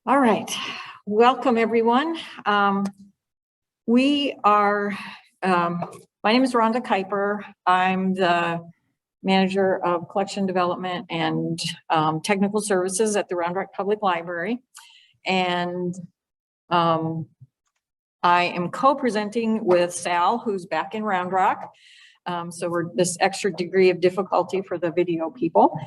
All right, welcome everyone. My name is Rhonda Kuiper. I'm the manager of collection development and technical services at the Round Rock Public Library. And I am co-presenting with Sal, who's back in Round Rock. So we're this extra degree of difficulty for the video people.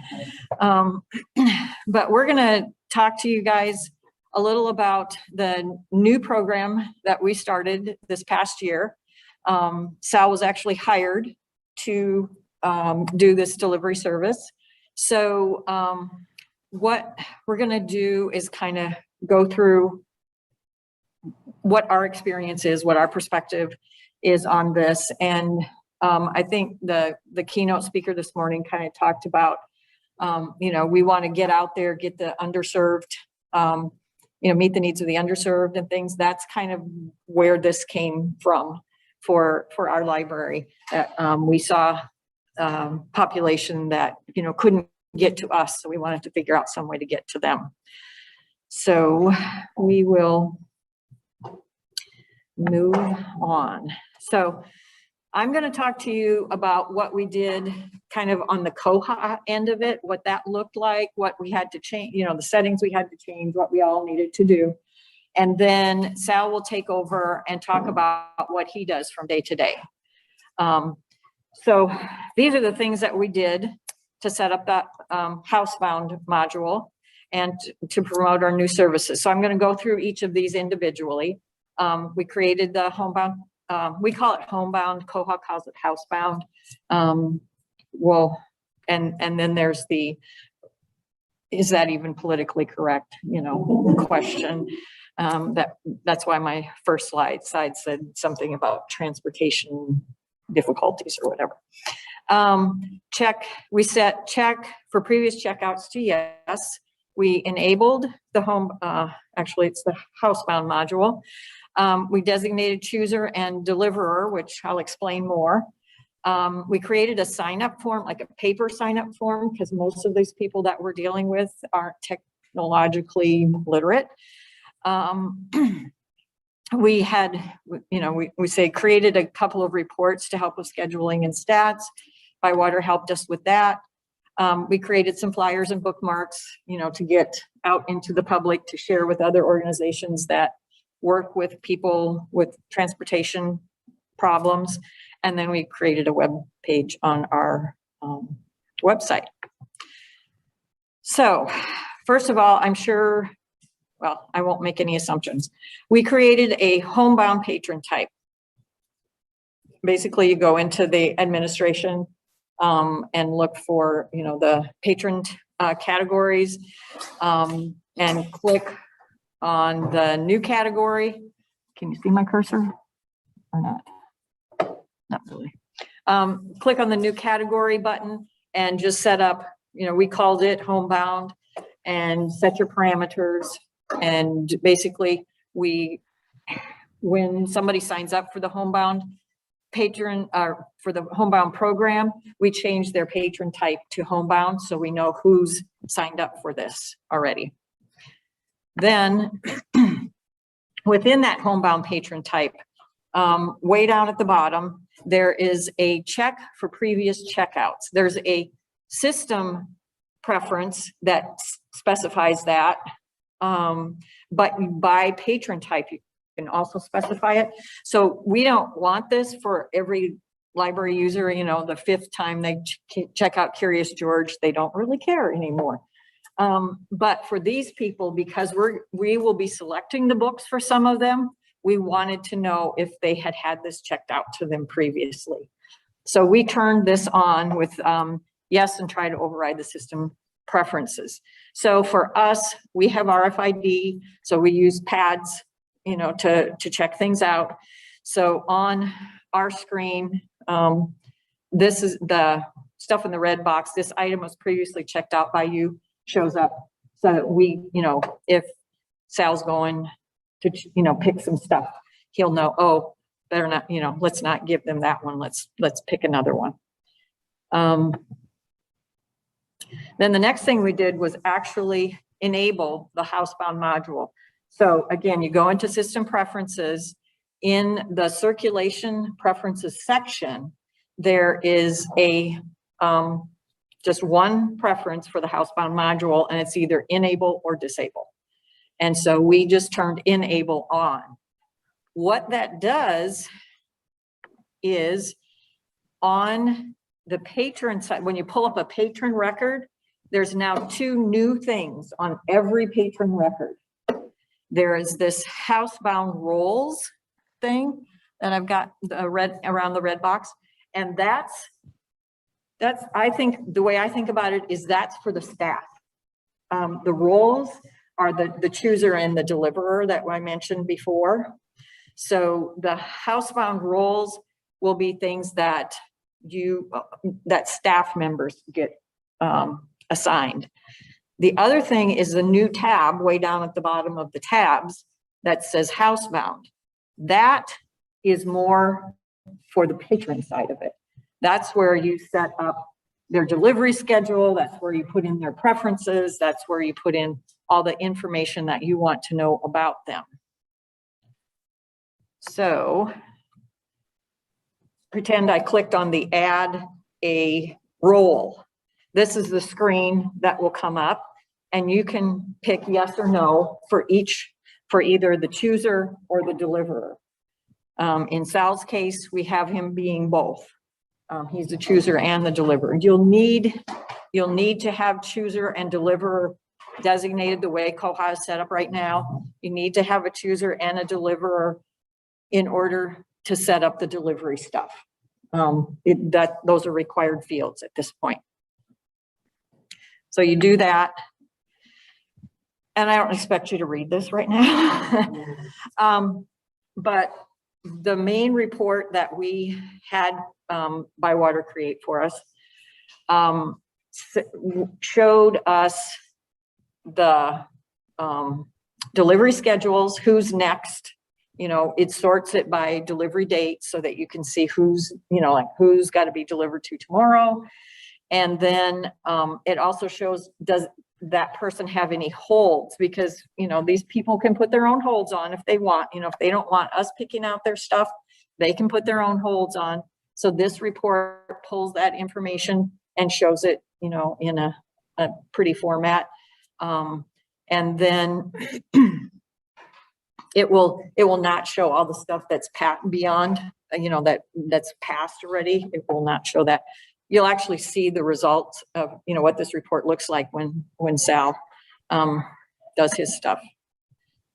But we're gonna talk to you guys a little about the new program that we started this past year. Sal was actually hired to do this delivery service. So what we're gonna do is kind of go through what our experience is, what our perspective is on this. And I think the keynote speaker this morning kind of talked about, we want to get out there, get the underserved, meet the needs of the underserved and things. That's kind of where this came from for our library. We saw population that, couldn't get to us. So we wanted to figure out some way to get to them. So we will move on. So I'm going to talk to you about what we did kind of on the koha end of it, what that looked like, what we had to change, the settings we had to change, what we all needed to do. And then Sal will take over and talk about what he does from day to day. So these are the things that we did to set up that Housebound module and to promote our new services. So I'm going to go through each of these individually. We created the Homebound. We call it Homebound, Koha calls it Housebound. And then there's the, is that even politically correct, question. That's why my first slide said something about transportation difficulties or whatever. We set check for previous checkouts to yes. We enabled the actually it's the Housebound module. We designated chooser and deliverer, which I'll explain more. We created a sign-up form, like a paper sign-up form, because most of these people that we're dealing with aren't technologically literate. We had, we created a couple of reports to help with scheduling and stats. Bywater helped us with that. We created some flyers and bookmarks, to get out into the public to share with other organizations that work with people with transportation problems. And then we created a web page on our website. So first of all, I'm sure, well, I won't make any assumptions. We created a homebound patron type. Basically, you go into the administration and look for, the patron categories and click on the new category. Can you see my cursor or not? Not really. Click on the new category button and just set up, we called it Homebound, and set your parameters. And basically when somebody signs up for the Homebound patron or for the Homebound program, we change their patron type to Homebound so we know who's signed up for this already. Then within that Homebound patron type, way down at the bottom, there is a check for previous checkouts. There's a system preference that specifies that, but by patron type, you can also specify it. So we don't want this for every library user, the fifth time they check out Curious George, they don't really care anymore. But for these people, because we will be selecting the books for some of them, we wanted to know if they had this checked out to them previously. So we turned this on with yes and try to override the system preferences. So for us, we have RFID, so we use pads, to check things out. So on our screen, this is the stuff in the red box. This item was previously checked out by you, shows up so that we, if Sal's going to, pick some stuff, he'll know, oh, better not, let's not give them that one. Let's pick another one. Then the next thing we did was actually enable the housebound module. So again, you go into system preferences. In the circulation preferences section, there is a just one preference for the housebound module, and it's either enable or disable. And so we just turned enable on. What that does is on the patron side, when you pull up a patron record, there's now two new things on every patron record. There is this housebound roles thing that I've got the red around the red box. And that's, I think, the way I think about it is that's for the staff. The roles are the chooser and the deliverer that I mentioned before. So the housebound roles will be things that that staff members get assigned. The other thing is the new tab way down at the bottom of the tabs that says housebound. That is more for the patron side of it. That's where you set up their delivery schedule. That's where you put in their preferences. That's where you put in all the information that you want to know about them. So pretend I clicked on the add a role. This is the screen that will come up, and you can pick yes or no for either the chooser or the deliverer. In Sal's case, we have him being both. He's the chooser and the deliverer. You'll need to have chooser and deliverer designated the way Koha is set up right now. You need to have a chooser and a deliverer in order to set up the delivery stuff. Those are required fields at this point. So you do that. And I don't expect you to read this right now. But the main report that we had Bywater create for us showed us the delivery schedules, who's next. You know, it sorts it by delivery date so that you can see who's, like who's got to be delivered to tomorrow. And then it also shows, does that person have any holds? Because, these people can put their own holds on if they want. If they don't want us picking out their stuff, they can put their own holds on. So this report pulls that information and shows it, in a pretty format. And then it will not show all the stuff that's beyond, that's passed already. It will not show that. You'll actually see the results of, what this report looks like when Sal does his stuff.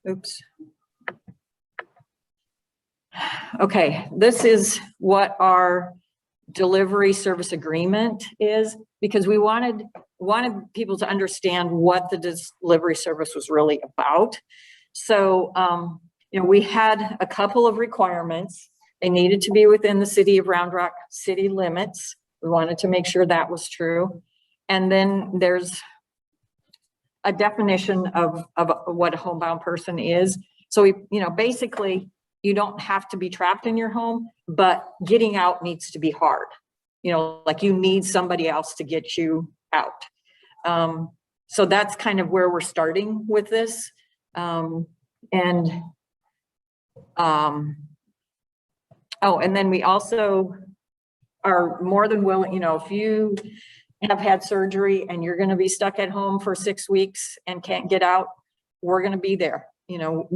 Oops. Okay, this is what our delivery service agreement is, because we wanted people to understand what the delivery service was really about. So, we had a couple of requirements. They needed to be within the city of Round Rock city limits. We wanted to make sure that was true. And then there's a definition of what a homebound person is. So basically you don't have to be trapped in your home, but getting out needs to be hard. Like you need somebody else to get you out. So that's kind of where we're starting with this. Oh, and then we also are more than willing, if you have had surgery and you're going to be stuck at home for 6 weeks and can't get out, we're going to be there.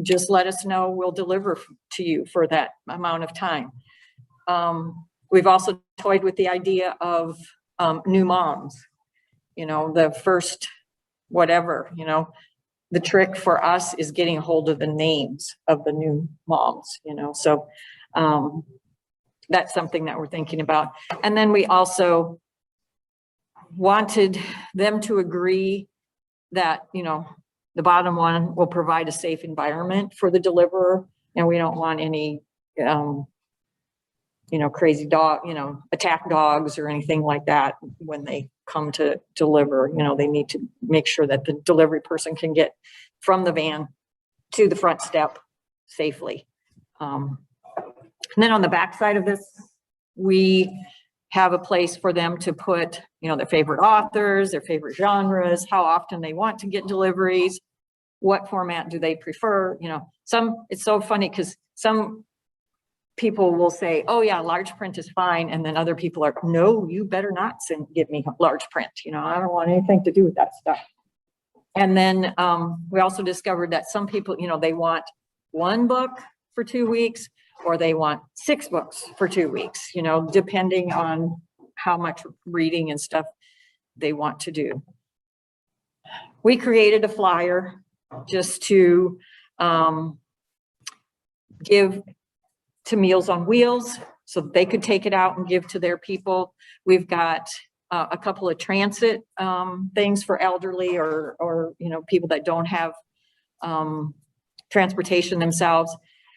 Just let us know. We'll deliver to you for that amount of time. We've also toyed with the idea of new moms, the first whatever, the trick for us is getting a hold of the names of the new moms, so that's something that we're thinking about. And then we also wanted them to agree that, the bottom one will provide a safe environment for the deliverer. And we don't want any, crazy dog, attack dogs or anything like that when they come to deliver. They need to make sure that the delivery person can get from the van to the front step safely. And then on the back side of this, we have a place for them to put, you know, their favorite authors, their favorite genres, how often they want to get deliveries, what format do they prefer, you know. It's so funny because some people will say, oh yeah, large print is fine. And then other people are, no, you better not give me large print. You know, I don't want anything to do with that stuff. And then we also discovered that some people, you know, they want one book for 2 weeks, or they want 6 books for 2 weeks, you know, depending on how much reading and stuff they want to do. We created a flyer just to give to Meals on Wheels so that they could take it out and give to their people. We've got a couple of transit things for elderly or you know, people that don't have transportation themselves.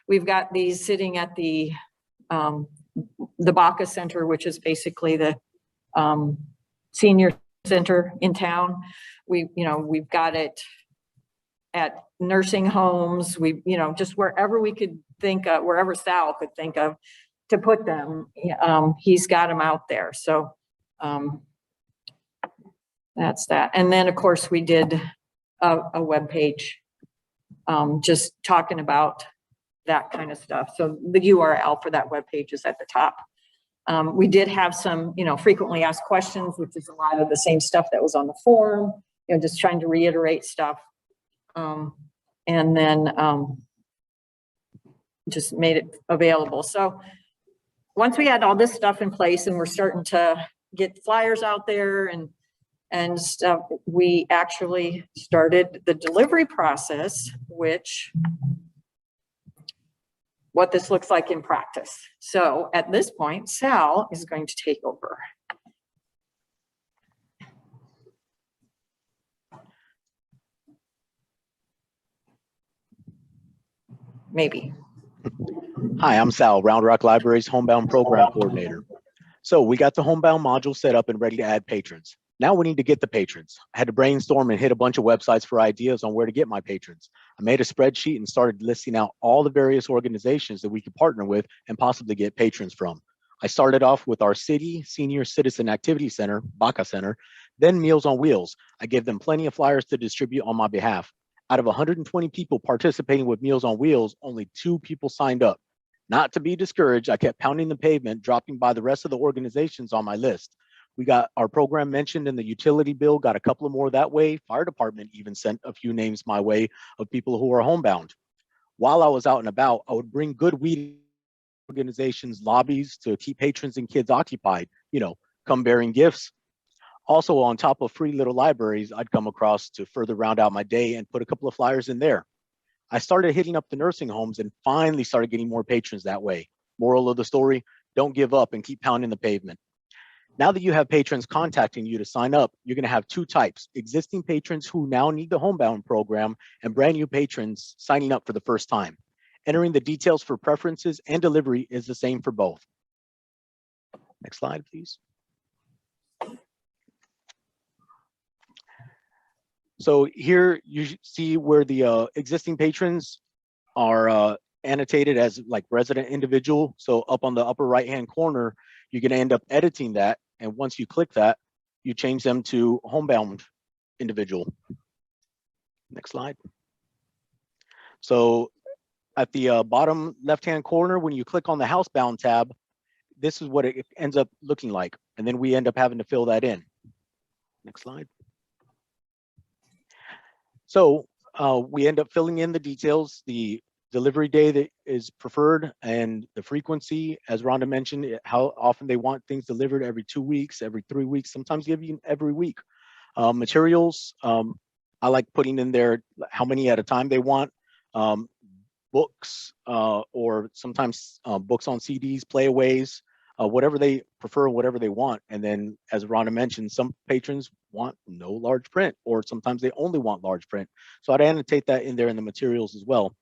We've got these sitting at the Baca Center, which is basically the senior center in town. We've got it at nursing homes. You know, just wherever we could think of, wherever Sal could think of to put them, he's got them out there. So that's that. And then of course we did a web page just talking about that kind of stuff. So the URL for that web page is at the top. We did have some, you know, frequently asked questions, which is a lot of the same stuff that was on the form, you know, just trying to reiterate stuff. And then just made it available. So once we had all this stuff in place and we're starting to get flyers out there and stuff, we actually started the delivery process, which what this looks like in practice. So at this point, Sal is going to take over. Maybe. Hi, I'm Sal, Round Rock Library's Homebound Program Coordinator. So we got the Homebound module set up and ready to add patrons. Now we need to get the patrons. I had to brainstorm and hit a bunch of websites for ideas on where to get my patrons. I made a spreadsheet and started listing out all the various organizations that we could partner with and possibly get patrons from. I started off with our City Senior Citizen Activity Center, Baca Center, then Meals on Wheels. I gave them plenty of flyers to distribute on my behalf. Out of 120 people participating with Meals on Wheels, only 2 people signed up. Not to be discouraged, I kept pounding the pavement, dropping by the rest of the organizations on my list. We got our program mentioned in the utility bill, got a couple of more that way. Fire department even sent a few names my way of people who are homebound. While I was out and about, I would bring good weed organizations, lobbies to keep patrons and kids occupied, you know, come bearing gifts. Also, on top of free little libraries, I'd come across to further round out my day and put a couple of flyers in there. I started hitting up the nursing homes and finally started getting more patrons that way. Moral of the story, don't give up and keep pounding the pavement. Now that you have patrons contacting you to sign up, you're going to have 2 types: existing patrons who now need the Homebound program and brand new patrons signing up for the first time. Entering the details for preferences and delivery is the same for both. Next slide, please. So here you see where the existing patrons are annotated as like resident individual. So up on the upper right-hand corner, you're going to end up editing that. And once you click that, you change them to Homebound individual. Next slide. So at the bottom left-hand corner, when you click on the Housebound tab, this is what it ends up looking like. And then we end up having to fill that in. Next slide. So we end up filling in the details, the delivery day that is preferred and the frequency, as Rhonda mentioned, how often they want things delivered, every 2 weeks, every 3 weeks, sometimes even every week. Materials, I like putting in there how many at a time they want. Books, or sometimes books on CDs, playaways, whatever they prefer, whatever they want. And then, as Rhonda mentioned, some patrons want no large print, or sometimes they only want large print. So I'd annotate that in there in the materials as well.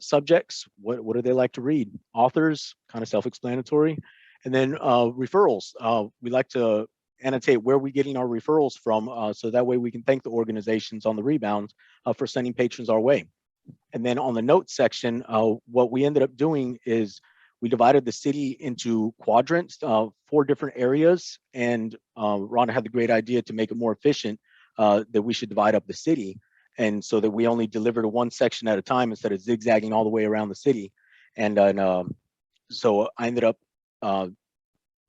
Subjects, what do they like to read? Authors, kind of self-explanatory. And then referrals, we like to annotate where we're getting our referrals from, so that way we can thank the organizations on the rebound for sending patrons our way. And then on the notes section, what we ended up doing is we divided the city into quadrants, 4 different areas, and Rhonda had the great idea to make it more efficient that we should divide up the city, and so that we only deliver to one section at a time instead of zigzagging all the way around the city. And so I ended up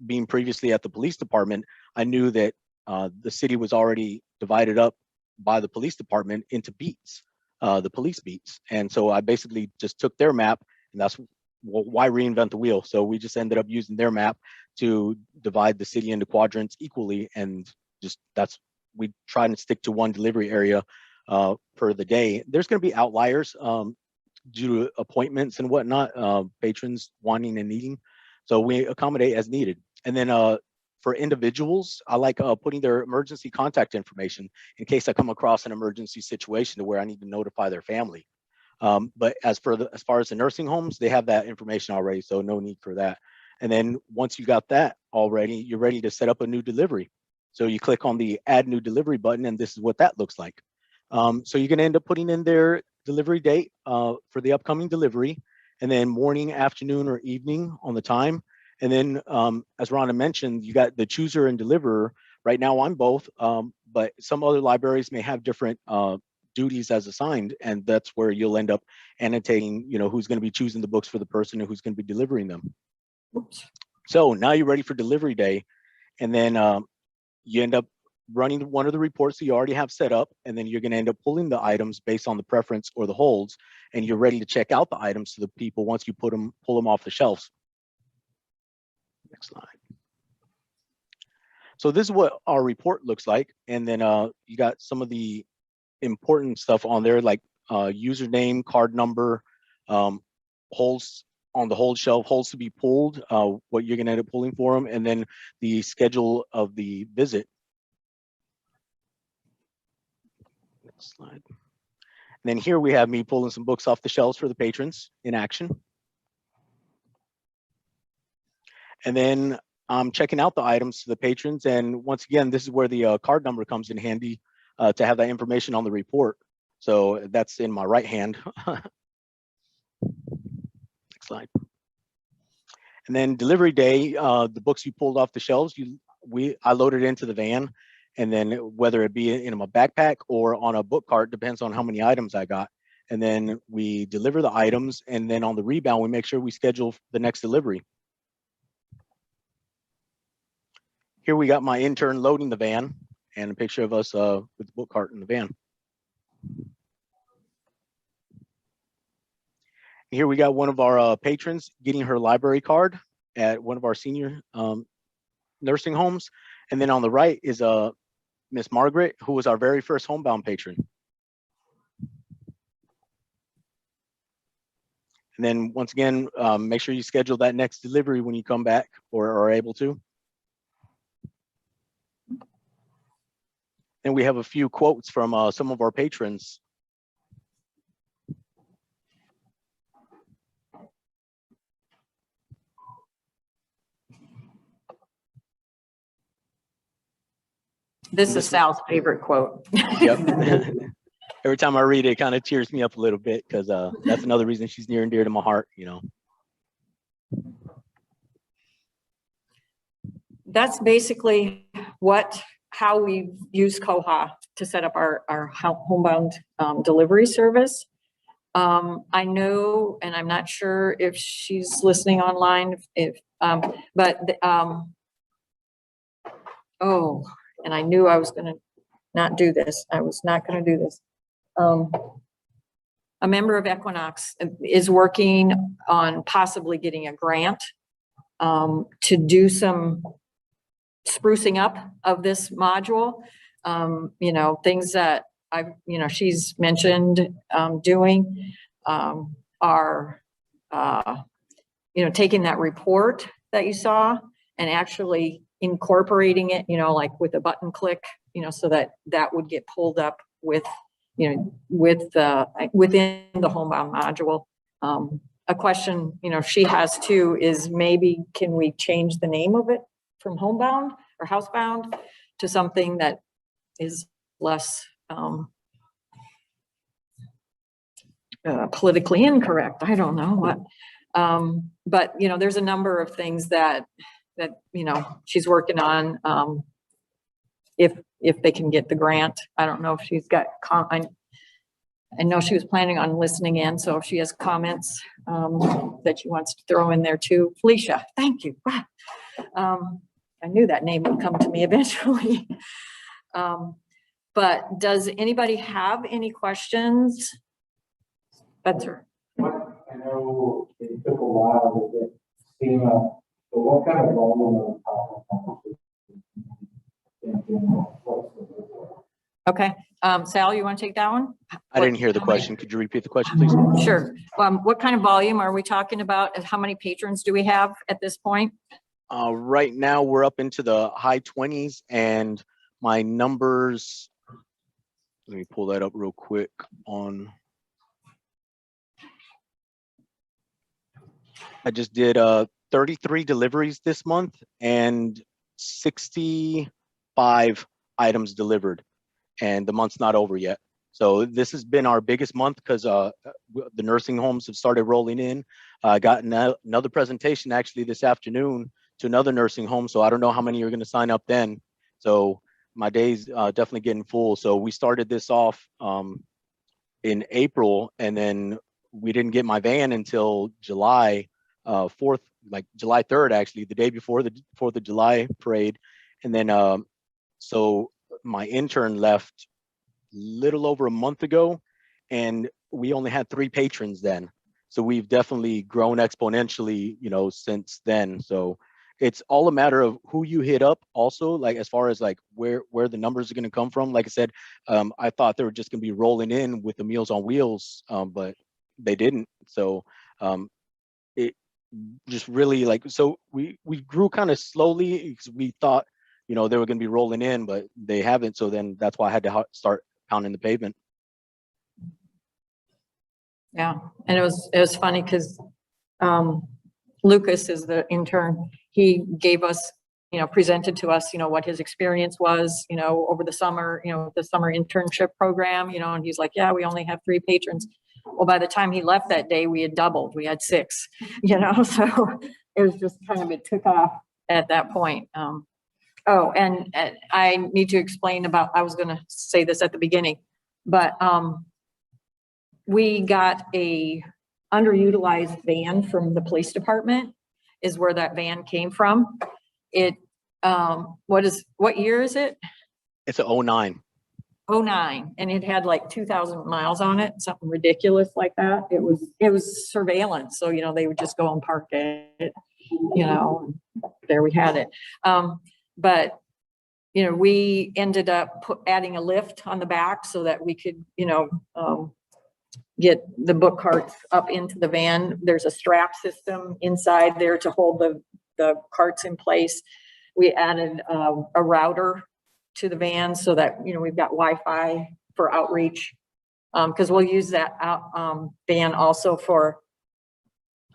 being previously at the police department. I knew that the city was already divided up by the police department into beats, the police beats. And so I basically just took their map, and that's why reinvent the wheel. So we just ended up using their map to divide the city into quadrants equally, and just we try and stick to one delivery area per the day. There's going to be outliers due to appointments and whatnot, patrons wanting and needing. So we accommodate as needed. And then for individuals, I like putting their emergency contact information in case I come across an emergency situation to where I need to notify their family. But as far as the nursing homes, they have that information already, so no need for that. And then once you got that already, you're ready to set up a new delivery. So you click on the add new delivery button, and this is what that looks like. So you're gonna end up putting in their delivery date for the upcoming delivery, and then morning, afternoon, or evening on the time. And then as Rhonda mentioned, you got the chooser and deliverer. Right now I'm both, but some other libraries may have different duties as assigned, and that's where you'll end up annotating, who's going to be choosing the books for the person and who's going to be delivering them. Oops. So now you're ready for delivery day, and then you end up running one of the reports that you already have set up, and then you're going to end up pulling the items based on the preference or the holds, and you're ready to check out the items to the people once you pull them off the shelves. Next slide. So this is what our report looks like, and then you got some of the important stuff on there, like username, card number, holds on the hold shelf, holds to be pulled, what you're going to end up pulling for them, and then the schedule of the visit. Next slide. And then here we have me pulling some books off the shelves for the patrons in action. And then I'm checking out the items to the patrons, and once again, this is where the card number comes in handy to have that information on the report. So that's in my right hand. Next slide. And then delivery day, the books you pulled off the shelves, I loaded into the van, and then whether it be in my backpack or on a book cart, depends on how many items I got. And then we deliver the items, and then on the rebound, we make sure we schedule the next delivery. Here we got my intern loading the van, and a picture of us with the book cart in the van. Here we got one of our patrons getting her library card at one of our senior nursing homes. And then on the right is Miss Margaret, who was our very first Homebound patron. And then once again, make sure you schedule that next delivery when you come back or are able to. And we have a few quotes from some of our patrons. This is Sal's favorite quote. Yep. Every time I read it, it kind of tears me up a little bit, because that's another reason she's near and dear to my heart, That's basically how we use Koha to set up our Homebound delivery service. I know, and I'm not sure if she's listening online, oh, and I knew I was going to not do this. I was not going to do this. A member of Equinox is working on possibly getting a grant to do some sprucing up of this module. Things that she's mentioned doing are, taking that report that you saw and actually incorporating it, like with a button click, so that would get pulled up with, within the Homebound module. A question, she has too is maybe can we change the name of it from Homebound or Housebound to something that is less politically incorrect? I don't know what. But, you know, there's a number of things that, you know, she's working on, if they can get the grant. I don't know if she's got, I know she was planning on listening in, so if she has comments, that she wants to throw in there too. Felicia, thank you. I knew that name would come to me eventually. But does anybody have any questions? Spencer? I know it took a while to get FEMA, but what kind of volume of Okay, Sal, you want to take that one? I didn't hear the question. Could you repeat the question, please? Sure. What kind of volume are we talking about? And how many patrons do we have at this point? Right now, we're up into the high 20s, and my numbers, let me pull that up real quick on. I just did 33 deliveries this month and 65 items delivered, and the month's not over yet. So this has been our biggest month because the nursing homes have started rolling in. I got another presentation actually this afternoon to another nursing home. So I don't know how many are going to sign up then. So my day's definitely getting full. So we started this off in April, and then we didn't get my van until July 4th, like July 3rd, actually, the day before the 4th of July parade. And then so my intern left little over a month ago, and we only had 3 patrons then. So we've definitely grown exponentially, you know, since then. So it's all a matter of who you hit up also, like as far as like where the numbers are going to come from. Like I said, I thought they were just going to be rolling in with the Meals on Wheels, but they didn't. So it just really like, so we grew kind of slowly because we thought, you know, they were going to be rolling in, but they haven't. So then that's why I had to start pounding the pavement. Yeah, and it was funny because Lucas is the intern. He gave us, you know, presented to us, you know, what his experience was, you know, over the summer, you know, the summer internship program, you know, and he's like, yeah, we only have 3 patrons. Well, by the time he left that day, we had doubled. We had 6, you know, so it was just kind of, it took off at that point. Oh, and I need to explain about, I was going to say this at the beginning, but we got a underutilized van from the police department is where that van came from. It, what year is it? It's a 09. 09, and it had like 2,000 miles on it, something ridiculous like that. It was surveillance. So, you know, they would just go and park it, you know, there we had it. But, you know, we ended up adding a lift on the back so that we could, you know, get the book carts up into the van. There's a strap system inside there to hold the carts in place. We added a router to the van so that, you know, we've got Wi-Fi for outreach, because we'll use that van also for,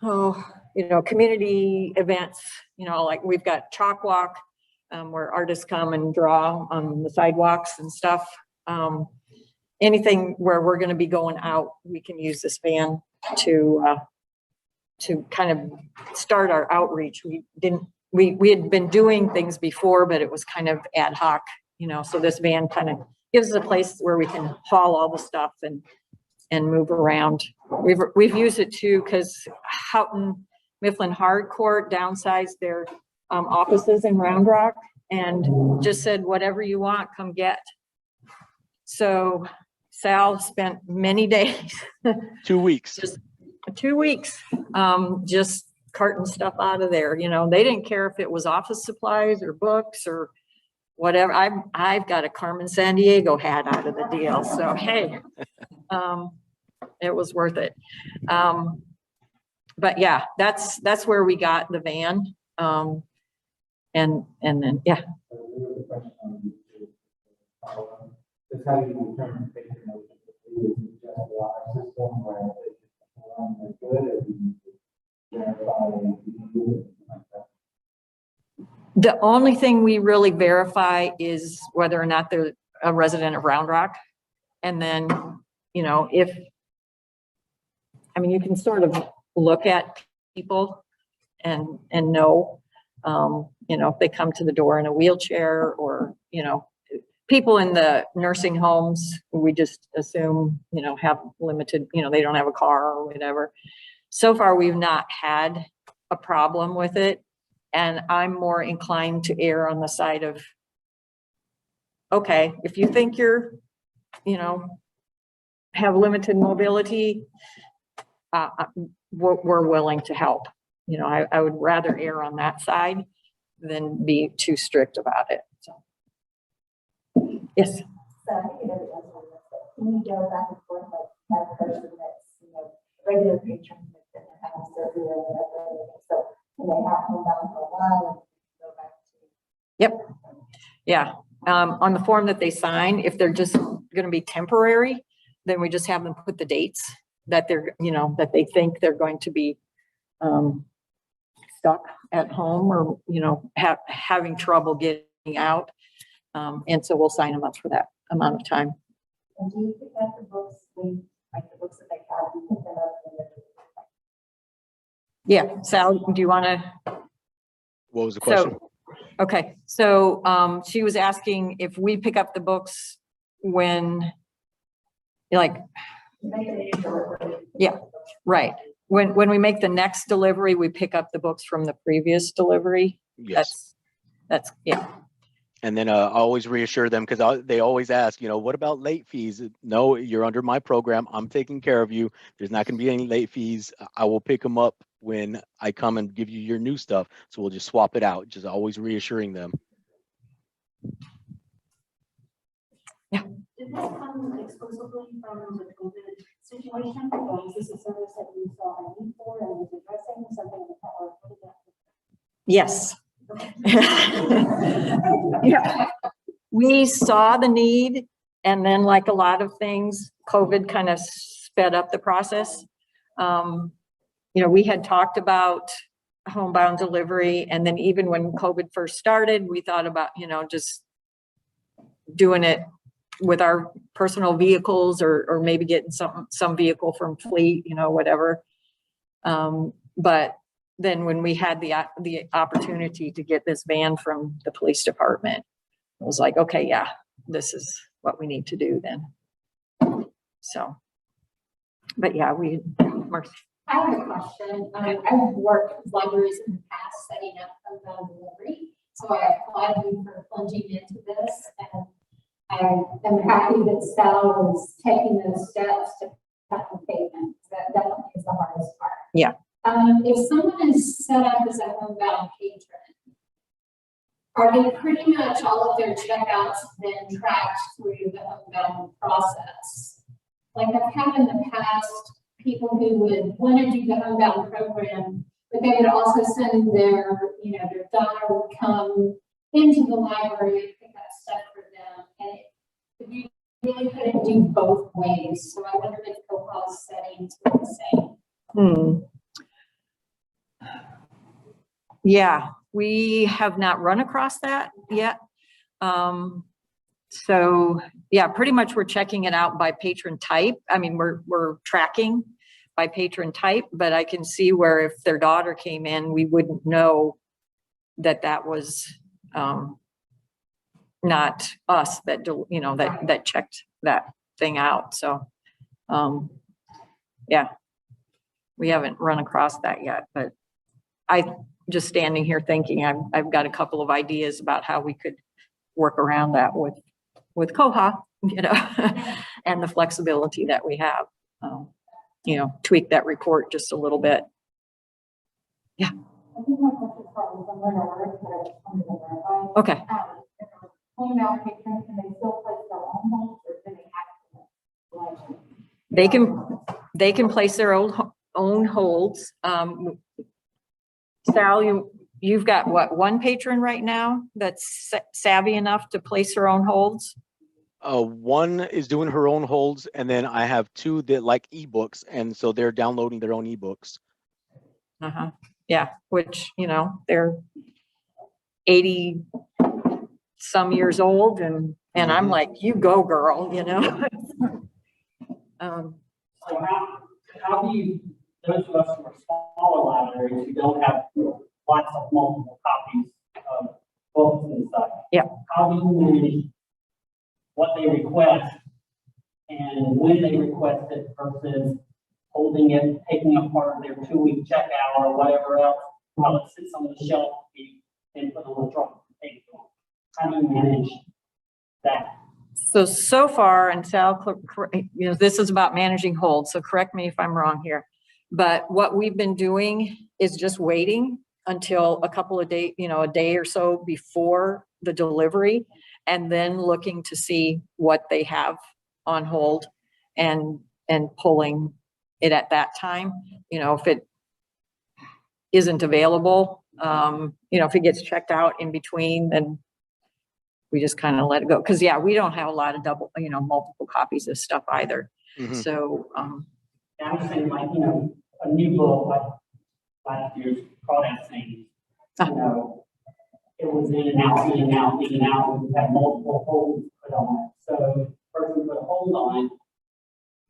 you know, community events, you know, like we've got chalk walk, where artists come and draw on the sidewalks and stuff. Anything where we're going to be going out, we can use this van to kind of start our outreach. We had been doing things before, but it was kind of ad hoc, you know, so this van kind of gives us a place where we can haul all the stuff and move around. We've used it too, because Houghton Mifflin Hardcourt downsized their offices in Round Rock and just said, whatever you want, come get. So Sal spent many days. 2 weeks. Just 2 weeks, just carting stuff out of there. You know, they didn't care if it was office supplies or books or whatever. I've got a Carmen Sandiego hat out of the deal. So, hey, it was worth it. But yeah, that's where we got the van. And then, yeah. That's how you determine just a system where it's good The only thing we really verify is whether or not they're a resident of Round Rock. And then, you know, I mean, you can sort of look at people and know, you know, if they come to the door in a wheelchair or, you know, people in the nursing homes, we just assume, you know, have limited, you know, they don't have a car or whatever. So far, we've not had a problem with it. And I'm more inclined to err on the side of, okay, if you think you're, you know, have limited mobility, we're willing to help. You know, I would rather err on that side than be too strict about it. So, yes. So I think it is one that can you go back and forth like that person that's, you know, regular patron that's having surgery or whatever. So can they have homebound for a while and go back to? Yep. Yeah. On the form that they sign, if they're just going to be temporary, then we just have them put the dates that they're, you know, that they think they're going to be stuck at home or, you know, having trouble getting out. And so we'll sign them up for that amount of time. And do you pick up the books, like the books that they have, you pick them up and Yeah. Sal, do you want to? What was the question? Okay. So she was asking if we pick up the books when, like, yeah, right. When we make the next delivery, we pick up the books from the previous delivery. Yes. That's yeah. And then I always reassure them because they always ask, you know, what about late fees? No, you're under my program. I'm taking care of you. There's not going to be any late fees. I will pick them up when I come and give you your new stuff. So we'll just swap it out. Just always reassuring them. Yeah. Did that come exclusively from the COVID situation, or is this a service that you saw a need for and was addressing something in the power? Yes. Yeah. We saw the need, and then, like a lot of things, COVID kind of sped up the process. You know, we had talked about homebound delivery, and then even when COVID first started, we thought about, you know, just doing it with our personal vehicles or maybe getting some vehicle from fleet, you know, whatever. But then when we had the opportunity to get this van from the police department, it was like, okay, yeah, this is what we need to do then. So, but yeah, Marcy. I have a question. I've worked with libraries in the past setting up homebound delivery, so I applaud you for plunging into this, and I am happy that Sal is taking those steps to cut the pavement. That definitely is the hardest part. Yeah. If someone is set up as a homebound patron, are they pretty much all of their checkouts then tracked through the homebound process? Like I've had in the past people who would want to do the homebound program, but they would also send their, you know, their daughter would come into the library and pick up stuff for them. And you really couldn't do both ways. So I wonder if koha-US settings were the same. Yeah, we have not run across that yet. So yeah, pretty much we're checking it out by patron type. I mean, we're tracking by patron type, but I can see where if their daughter came in, we wouldn't know that that was not us that, you know, that checked that thing out. So yeah, we haven't run across that yet, but just standing here thinking, I've got a couple of ideas about how we could work around that with koha, you know, and the flexibility that we have, you know, tweak that report just a little bit. Yeah. I think my question is probably similar to ours, but I just wanted to verify. Okay. Homebound patrons, can they still place their own homes, or do they have to? They can place their own holds. Sal, you've got what, one patron right now that's savvy enough to place her own holds? One is doing her own holds, and then I have two that like ebooks, and so they're downloading their own ebooks. Yeah, which, you know, they're 80 some years old, and I'm like, you go, girl, you know. So how do you those of us who are smaller libraries who don't have lots of multiple copies of books and such. Yeah. How do you manage what they request and when they request it versus holding it, taking a part of their 2-week checkout or whatever else while it sits on the shelf to be then put on the truck and taken home? How do you manage that? So far, and Sal, this is about managing hold, so correct me if I'm wrong here. But what we've been doing is just waiting until a couple of days, a day or so before the delivery, and then looking to see what they have on hold and pulling it at that time. If it isn't available, if it gets checked out in between, then we just kind of let it go. Cause yeah, we don't have a lot of multiple copies of stuff either. Mhm. So, I'm just saying like, a new book like last year's Crawdad thing, it was in and out, in and out, in and out. We had multiple holds put on it. So the person put a hold on it.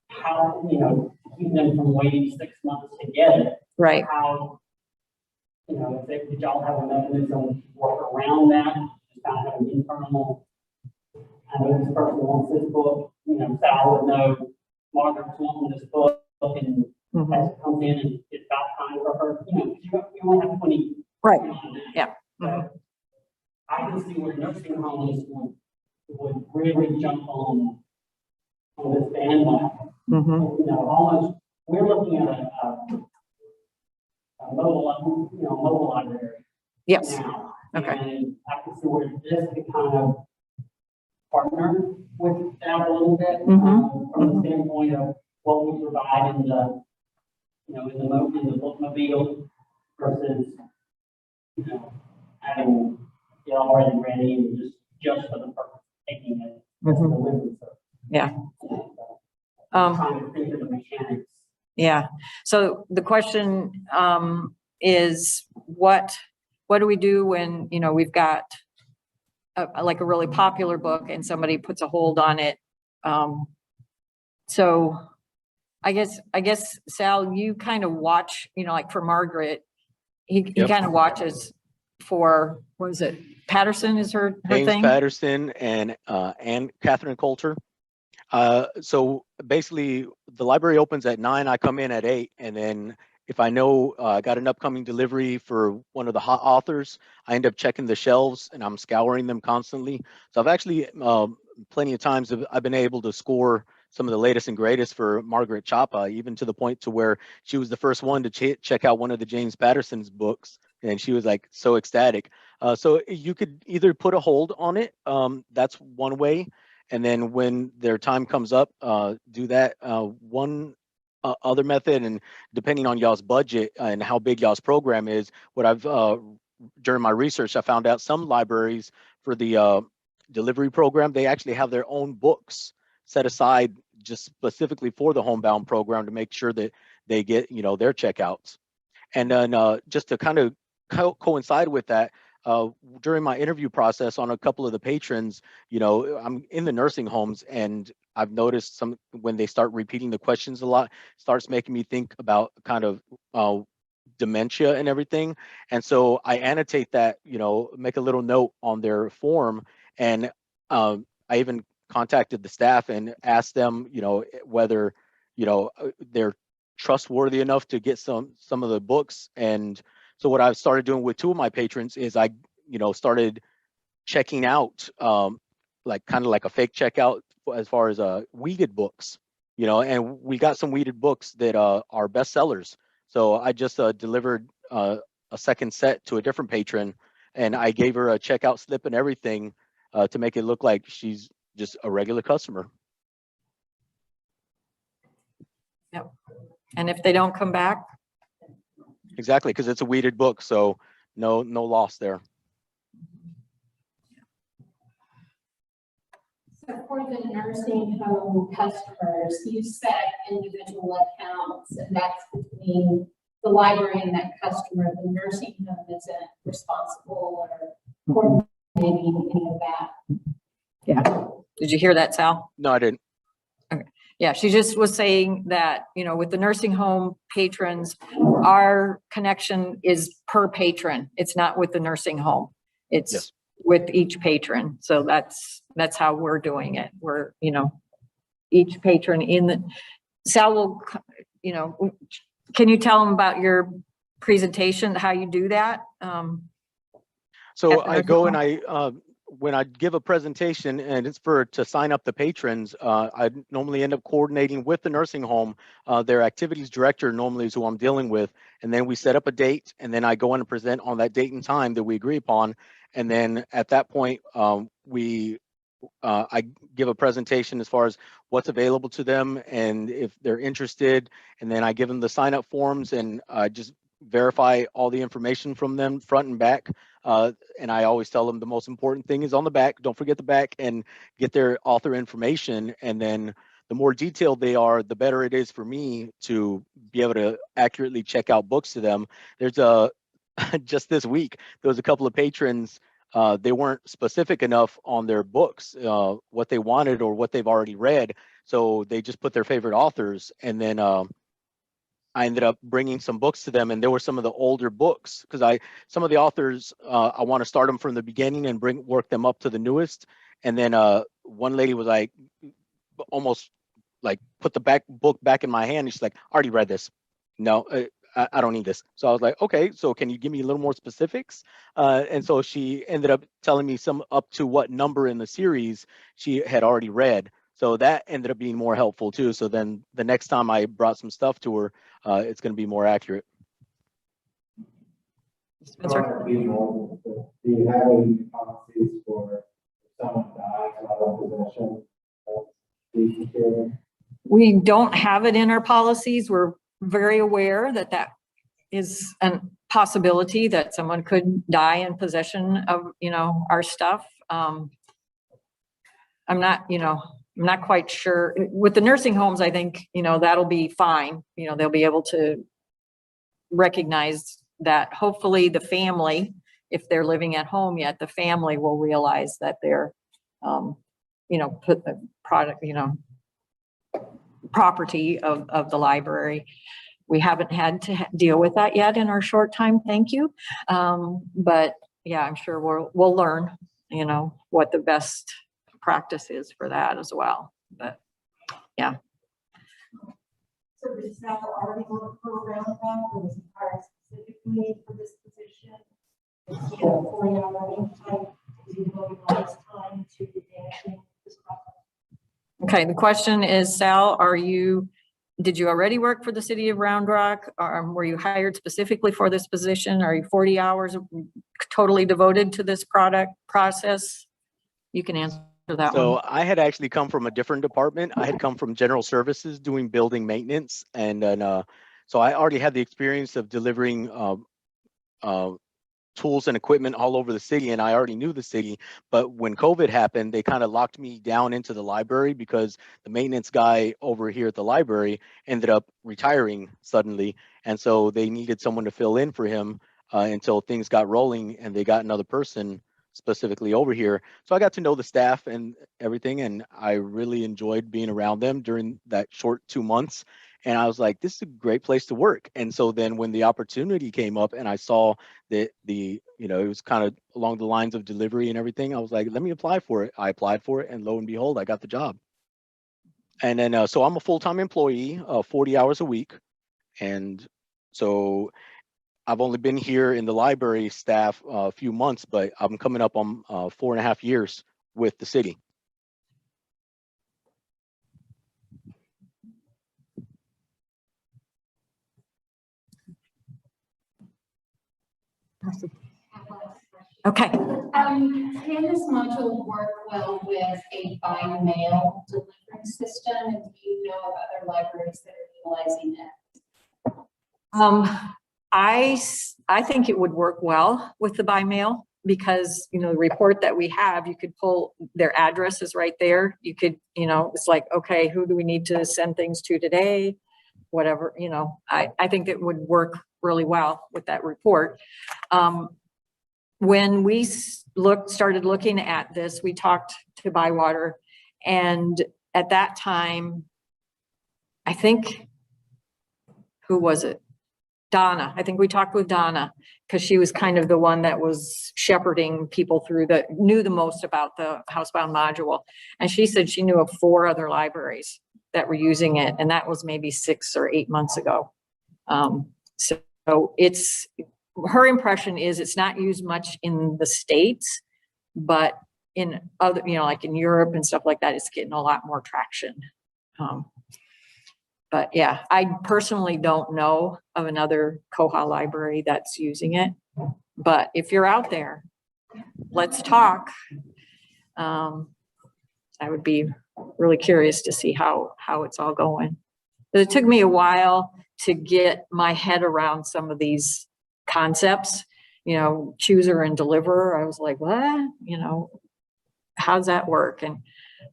How, to keep them from waiting 6 months to get it. right. How, did y'all have a mechanism to work around that? Just kind of have an internal, I know this person wants this book, Sal would know Margaret's wanting this book and as it comes in and it's about time for her, you only have 20. Right. Yeah. Mhm. I can see where nursing homes would really jump on this bandwagon. Mhm. Almost, we're looking at a mobile library Yes. now. Okay. And I can see where this could kind of partner with that a little bit, from the standpoint of what we provide in the, in the bookmobile versus, having it already ready and just for the purpose of taking it. Mhm. Yeah. Trying to think of the mechanics. Yeah. So the question is what do we do when, we've got like a really popular book and somebody puts a hold on it? So I guess Sal, you kind of watch, like for Margaret, he Yep. kind of watches for, what is it? Patterson is her James thing? Patterson and Catherine Coulter. So basically the library opens at 9, I come in at 8, and then if I know I got an upcoming delivery for one of the hot authors, I end up checking the shelves and I'm scouring them constantly. So I've actually plenty of times I've been able to score some of the latest and greatest for Margaret Chapa, even to the point to where she was the first one to check out one of the James Patterson's books, and she was like so ecstatic. So you could either put a hold on it, that's one way, and then when their time comes up, do that. One other method, and depending on y'all's budget and how big y'all's program is, what I've during my research, I found out some libraries for the delivery program, they actually have their own books set aside just specifically for the Homebound program to make sure that they get, their checkouts. And then just to kind of coincide with that, during my interview process on a couple of the patrons, I'm in the nursing homes, and I've noticed when they start repeating the questions a lot, starts making me think about kind of dementia and everything. And so I annotate that, make a little note on their form. And I even contacted the staff and asked them, whether, they're trustworthy enough to get some of the books. And so what I've started doing with 2 of my patrons is I, started checking out, like kind of like a fake checkout as far as weeded books, and we got some weeded books that are bestsellers. So I just delivered a second set to a different patron, and I gave her a checkout slip and everything to make it look like she's just a regular customer. Yep. And if they don't come back? Exactly, because it's a weeded book, so no loss there. So for the nursing home customers, you set individual accounts, and that's between the library and that customer. The nursing home isn't responsible or coordinating any of that. Yeah. Did you hear that, Sal? No, I didn't. Yeah, she just was saying that, you know, with the nursing home patrons, our connection is per patron. It's not with the nursing home. It's Yes. with each patron. So that's how we're doing it. We're, you know, each patron in the, Sal will, you know, can you tell them about your presentation, how you do that? So At the I nursing go and home? when I give a presentation and it's to sign up the patrons, I normally end up coordinating with the nursing home. Their activities director normally is who I'm dealing with. And then we set up a date, and then I go in and present on that date and time that we agree upon. And then at that point, I give a presentation as far as what's available to them and if they're interested. And then I give them the sign up forms and just verify all the information from them front and back. And I always tell them the most important thing is on the back. Don't forget the back and get their author information. And then the more detailed they are, the better it is for me to be able to accurately check out books to them. There's just this week, there was a couple of patrons, they weren't specific enough on their books, what they wanted or what they've already read. So they just put their favorite authors. And then I ended up bringing some books to them, and there were some of the older books because some of the authors, I want to start them from the beginning and work them up to the newest. And then one lady was like, almost like put the book back in my hand. And she's like, I already read this. No, I don't need this. So I was like, okay, so can you give me a little more specifics? And so she ended up telling me some up to what number in the series she had already read. So that ended up being more helpful too. So then the next time I brought some stuff to her, it's going to be more accurate. Spencer? Do you have any policies for if someone dies while in possession of these materials? We don't have it in our policies. We're very aware that that is a possibility that someone could die in possession of, you know, our stuff. I'm not, you know, I'm not quite sure. With the nursing homes, I think, you know, that'll be fine. You know, they'll be able to recognize that hopefully the family, if they're living at home yet, the family will realize that they're, you know, put the product, you know, property of the library. We haven't had to deal with that yet in our short time, thank you. But yeah, I'm sure we'll learn, you know, what the best practice is for that as well. But yeah. So does Sal already work for a roundabout, or was it hired specifically for this position? Is he a 40-hour type? Is he devoting all his time to managing this process? Okay, the question is, Sal, did you already work for the city of Round Rock? Were you hired specifically for this position? Are you 40 hours totally devoted to this process? You can answer that So one. I had actually come from a different department. I had come from general services doing building maintenance. And then, so I already had the experience of delivering tools and equipment all over the city, and I already knew the city. But when COVID happened, they kind of locked me down into the library because the maintenance guy over here at the library ended up retiring suddenly. And so they needed someone to fill in for him until things got rolling, and they got another person specifically over here. So I got to know the staff and everything, and I really enjoyed being around them during that short 2 months. And I was like, this is a great place to work. And so then when the opportunity came up and I saw that it was kind of along the lines of delivery and everything, I was like, let me apply for it. I applied for it, and lo and behold, I got the job. And then, so I'm a full-time employee, 40 hours a week. And so I've only been here in the library staff a few months, but I'm coming up on 4.5 years with the city. Okay. Can this module work well with a by mail delivery system? And do you know of other libraries that are utilizing it? I think it would work well with the by mail because, you know, the report that we have, you could pull their address is right there. You could, you know, it's like, okay, who do we need to send things to today? Whatever, you know, I think it would work really well with that report. When we started looking at this, we talked to Bywater, and at that time, I think, who was it? Donna. I think we talked with Donna because she was kind of the one that was shepherding people through knew the most about the housebound module. And she said she knew of 4 other libraries that were using it. And that was maybe 6 or 8 months ago. So her impression is it's not used much in the States, but in other, like in Europe and stuff like that, it's getting a lot more traction. But yeah, I personally don't know of another Koha library that's using it. But if you're out there, let's talk. I would be really curious to see how it's all going. But it took me a while to get my head around some of these concepts, chooser and deliverer. I was like, what? How's that work? And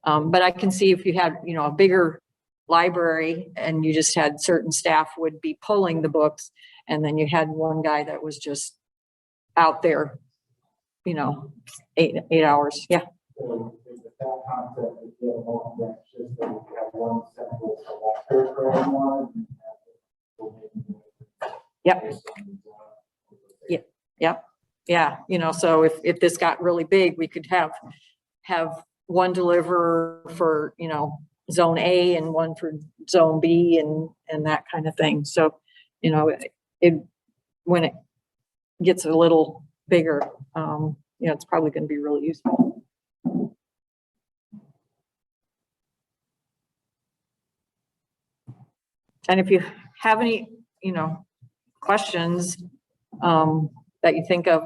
but I can see if you had, a bigger library and you just had certain staff would be pulling the books, and then you had one guy that was just out there, 8 hours. Yeah. So that concept is the long branch system, you have one central selector for everyone. And Yep. Yeah. So if this got really big, we could have one deliverer for, zone A and one for zone B and that kind of thing. So, when it gets a little bigger, it's probably going to be really useful. And if you have any, questions that you think of,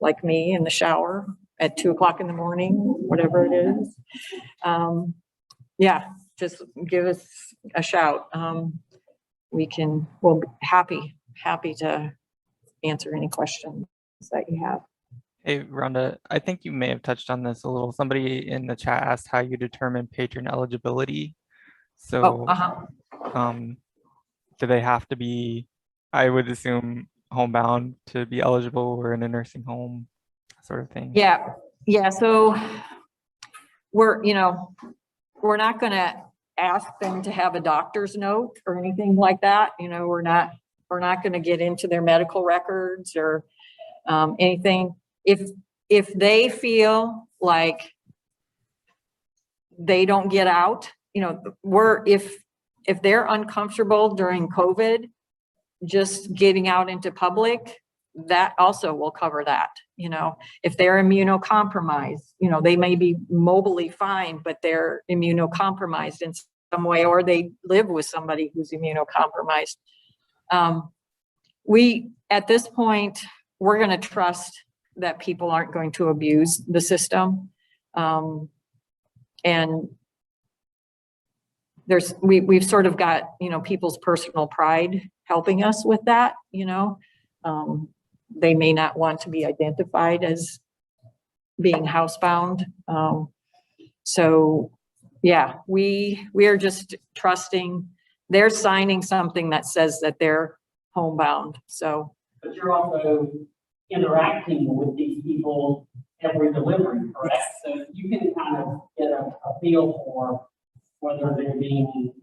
like me in the shower at 2 o'clock in the morning, whatever it is, yeah, just give us a shout. We'll be happy to answer any questions that you have. Hey, Rhonda, I think you may have touched on this a little. Somebody in the chat asked how you determine patron eligibility. So, do they have to be, I would assume, homebound to be eligible or in a nursing home sort of thing? Yeah. So we're not going to ask them to have a doctor's note or anything like that. We're not going to get into their medical records or anything. If they feel like they don't get out, if they're uncomfortable during COVID, just getting out into public, that also will cover that. If they're immunocompromised, they may be mobily fine, but they're immunocompromised in some way, or they live with somebody who's immunocompromised. At this point, we're going to trust that people aren't going to abuse the system. And we've sort of got, people's personal pride helping us with that, they may not want to be identified as being housebound. So yeah, we are just trusting they're signing something that says that they're homebound. So. But you're also interacting with these people every delivery, correct? So you can kind of get a feel for whether they're being,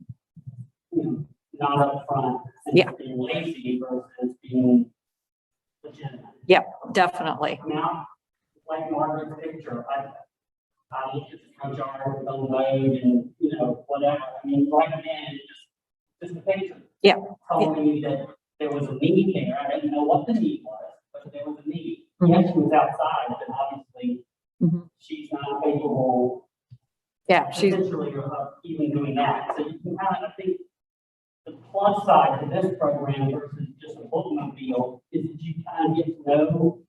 not upfront and being lazy versus being legitimate. Yeah, definitely. Now, like Margaret's picture, I looked at the front yard on the road and, whatever. I mean, right then, just a picture. Yeah. Told me that there was a need there. I didn't know what the need was, but there was a need. Yes, she was outside, but obviously she's not capable. Yeah, she's essentially even doing that. So you can kind of, I think, the plus side to this program versus just a bookmobile is that you kind of get to know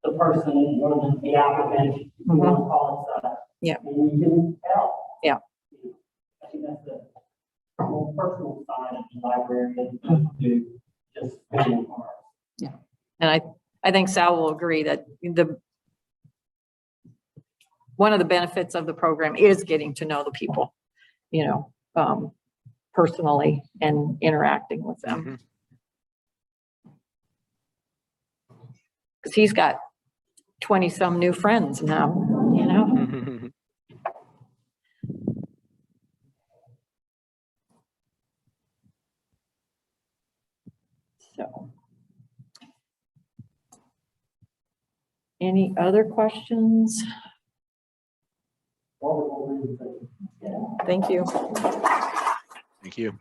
the person or the applicant, if you want to call it that. Yeah. And you can help. Yeah. I think that's the more personal side of the library as opposed to just family cards. Yeah. And I think Sal will agree that one of the benefits of the program is getting to know the people, personally and interacting with them. Because he's got 20 some new friends now, So. Any other questions? Wonderful reason. Thank you. Thank you.